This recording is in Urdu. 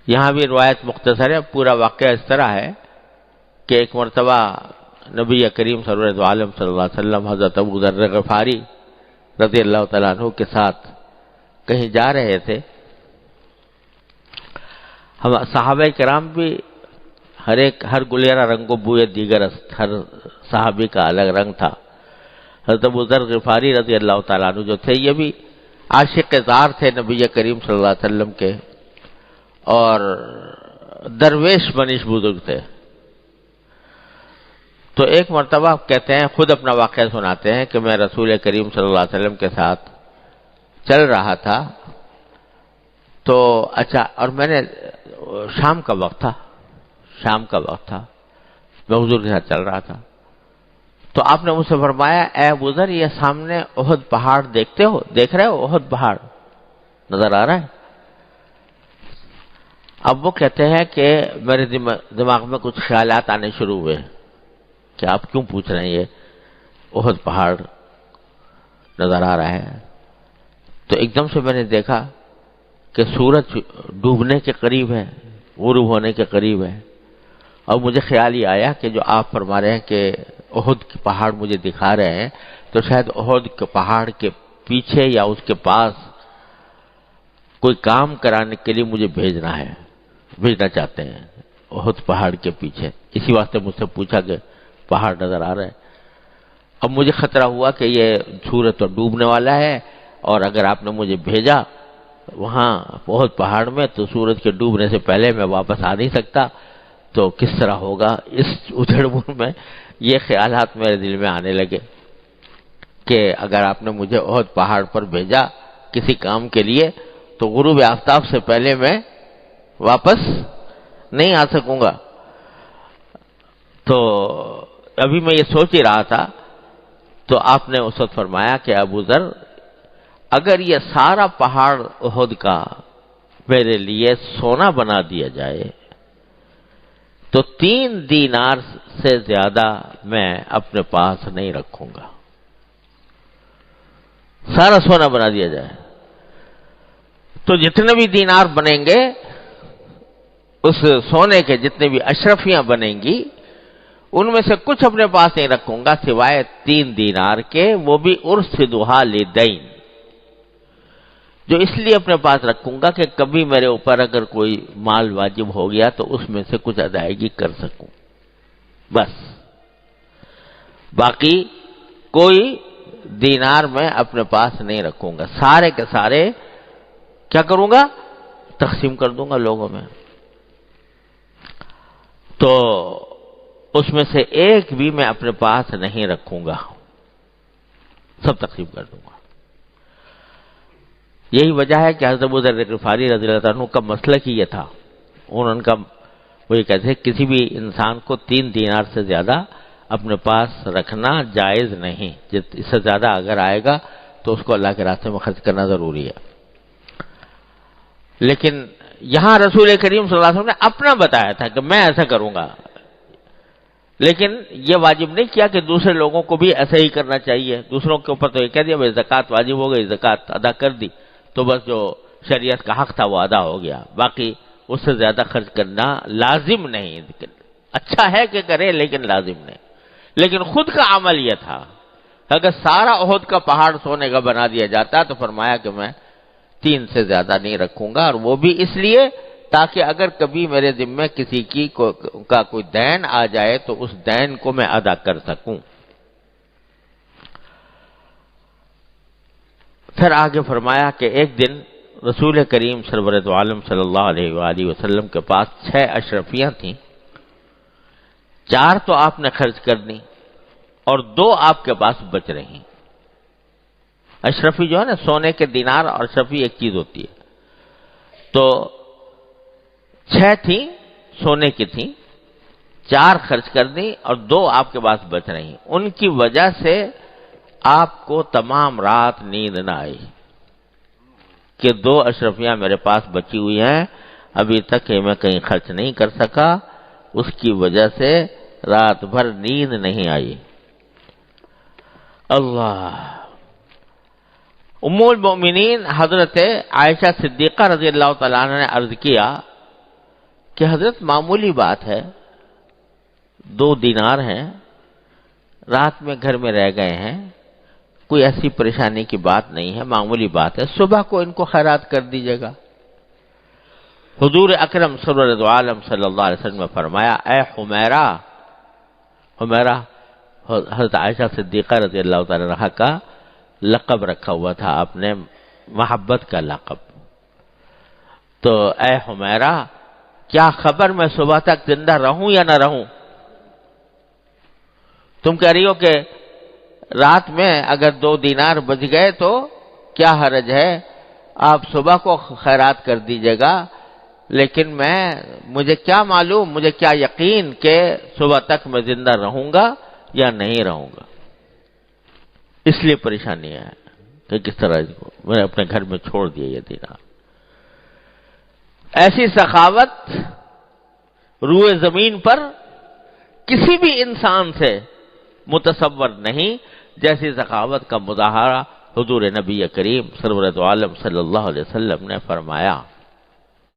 یہاں بھی روایت مختصر ہے، پورا واقعہ اس طرح ہے کہ ایک مرتبہ نبی کریم سرور عالم صلی اللہ علیہ وسلم حضرت ابو ذر غفاری رضی اللہ تعالیٰ عنہ کے ساتھ کہیں جا رہے تھے۔ ہم صحابہ کرام بھی ہر گلیرہ رنگ و بوئے دیگر ہر صحابی کا الگ رنگ تھا۔ حضرت ابو ذر غفاری رضی اللہ تعالیٰ عنہ جو تھے یہ بھی عاشق زار تھے نبی کریم صلی اللہ علیہ وسلم کے، اور درویش منیش بزرگ تھے۔ تو ایک مرتبہ کہتے ہیں، خود اپنا واقعہ سناتے ہیں کہ میں رسول کریم صلی اللہ علیہ وسلم کے ساتھ چل رہا تھا، تو اچھا، اور میں نے شام کا وقت تھا، میں حضور کے ساتھ چل رہا تھا، تو آپ نے مجھ سے فرمایا اے ابو ذر یہ سامنے احد پہاڑ دیکھ رہے ہو؟ احد پہاڑ نظر آ رہا ہے؟ اب وہ کہتے ہیں کہ میرے دماغ میں کچھ خیالات آنے شروع ہوئے کہ آپ کیوں پوچھ رہے ہیں یہ احد پہاڑ نظر آ رہا ہے؟ تو ایک دم سے میں نے دیکھا کہ سورج ڈوبنے کے قریب ہے، غروب ہونے کے قریب ہے، اور مجھے خیال یہ آیا کہ جو آپ فرما رہے ہیں کہ احد کے پہاڑ مجھے دکھا رہے ہیں، تو شاید احد کے پہاڑ کے پیچھے یا اس کے پاس کوئی کام کرانے کے لیے مجھے بھیجنا چاہتے ہیں احد پہاڑ کے پیچھے، اسی واسطے مجھ سے پوچھا کہ پہاڑ نظر آ رہا ہے۔ اب مجھے خطرہ ہوا کہ یہ سورج تو ڈوبنے والا ہے، اور اگر آپ نے مجھے بھیجا وہاں احد پہاڑ میں تو سورج کے ڈوبنے سے پہلے میں واپس آ نہیں سکتا، تو کس طرح ہوگا؟ اس ادھڑ بن میں یہ خیالات میرے دل میں آنے لگے کہ اگر آپ نے مجھے احد پہاڑ پر بھیجا کسی کام کے لیے تو غروب آفتاب سے پہلے میں واپس نہیں آ سکوں گا۔ تو ابھی میں یہ سوچ ہی رہا تھا، تو آپ نے اس وقت فرمایا کہ ابو ذر اگر یہ سارا پہاڑ احد کا میرے لیے سونا بنا دیا جائے تو 3 دینار سے زیادہ میں اپنے پاس نہیں رکھوں گا۔ سارا سونا بنا دیا جائے تو جتنے بھی دینار بنیں گے، اس سونے کے جتنے بھی اشرفیاں بنیں گی، ان میں سے کچھ اپنے پاس نہیں رکھوں گا سوائے 3 دینار کے، وہ بھی ارسدھا لدین، جو اس لیے اپنے پاس رکھوں گا کہ کبھی میرے اوپر اگر کوئی مال واجب ہو گیا تو اس میں سے کچھ ادائیگی کر سکوں، بس۔ باقی کوئی دینار میں اپنے پاس نہیں رکھوں گا، سارے کے سارے کیا کروں گا؟ تقسیم کر دوں گا لوگوں میں۔ تو اس میں سے ایک بھی میں اپنے پاس نہیں رکھوں گا، سب تقسیم کر دوں گا۔ یہی وجہ ہے کہ حضرت ابو ذر غفاری رضی اللہ عنہ کا مسلک ہی یہ تھا، انہوں کا وہ یہ کہتے ہیں کسی بھی انسان کو 3 دینار سے زیادہ اپنے پاس رکھنا جائز نہیں، اس سے زیادہ اگر آئے گا تو اس کو اللہ کے راستے میں خرچ کرنا ضروری ہے۔ لیکن یہاں رسول کریم صلی اللہ علیہ وسلم نے اپنا بتایا تھا کہ میں ایسا کروں گا، لیکن یہ واجب نہیں کیا کہ دوسرے لوگوں کو بھی ایسا ہی کرنا چاہیے۔ دوسروں کے اوپر تو یہ کہہ دیا بھائی زکوٰۃ واجب ہو گئی، زکوٰۃ ادا کر دی تو بس جو شریعت کا حق تھا وہ ادا ہو گیا، باقی اس سے زیادہ خرچ کرنا لازم نہیں۔ اچھا ہے کہ کرے لیکن لازم نہیں۔ لیکن خود کا عمل یہ تھا، اگر سارا احد کا پہاڑ سونے کا بنا دیا جاتا تو فرمایا کہ میں 3 سے زیادہ نہیں رکھوں گا، اور وہ بھی اس لیے تاکہ اگر کبھی میرے ذمے کسی کا کوئی دین آ جائے تو اس دین کو میں ادا کر سکوں۔ پھر آگے فرمایا کہ ایک دن رسول کریم سرور عالم صلی اللہ علیہ وآلہ وسلم کے پاس 6 اشرفیاں تھیں، 4 تو آپ نے خرچ کر دی اور 2 آپ کے پاس بچ رہی۔ اشرفی جو ہے نا، سونے کے دینار، اور اشرفی ایک چیز ہوتی ہے، تو 6 تھیں سونے کی تھیں، 4 خرچ کر دی اور 2 آپ کے پاس بچ رہی۔ ان کی وجہ سے آپ کو تمام رات نیند نہ آئی کہ 2 اشرفیاں میرے پاس بچی ہوئی ہیں، ابھی تک میں کہیں خرچ نہیں کر سکا، اس کی وجہ سے رات بھر نیند نہیں آئی۔ اللہ! ام المؤمنین حضرت عائشہ صدیقہ رضی اللہ تعالیٰ عنہ نے عرض کیا کہ حضرت معمولی بات ہے، 2 دینار ہیں، رات میں گھر میں رہ گئے ہیں، کوئی ایسی پریشانی کی بات نہیں ہے، معمولی بات ہے، صبح کو ان کو خیرات کر دیجیے گا۔ حضور اکرم سرور دو عالم صلی اللہ علیہ وسلم نے فرمایا، اے حمیرہ، حمیرہ حضرت عائشہ صدیقہ رضی اللہ تعالی عنہا کا لقب رکھا ہوا تھا، آپ نے محبت کا لقب۔ تو اے حمیرہ، کیا خبر میں صبح تک زندہ رہوں یا نہ رہوں؟ تم کہہ رہی ہو کہ رات میں اگر 2 دینار بچ گئے تو کیا حرج ہے، آپ صبح کو خیرات کر دیجیے گا، لیکن مجھے کیا معلوم، مجھے کیا یقین کہ صبح تک میں زندہ رہوں گا یا نہیں رہوں گا۔ اس لیے پریشانی ہے کہ کس طرح میں نے اپنے گھر میں چھوڑ دیا یہ دینار۔ ایسی سخاوت روئے زمین پر کسی بھی انسان سے متصور نہیں جیسی سخاوت کا مظاہرہ حضور نبی کریم سرورت عالم صلی اللہ علیہ وسلم نے فرمایا۔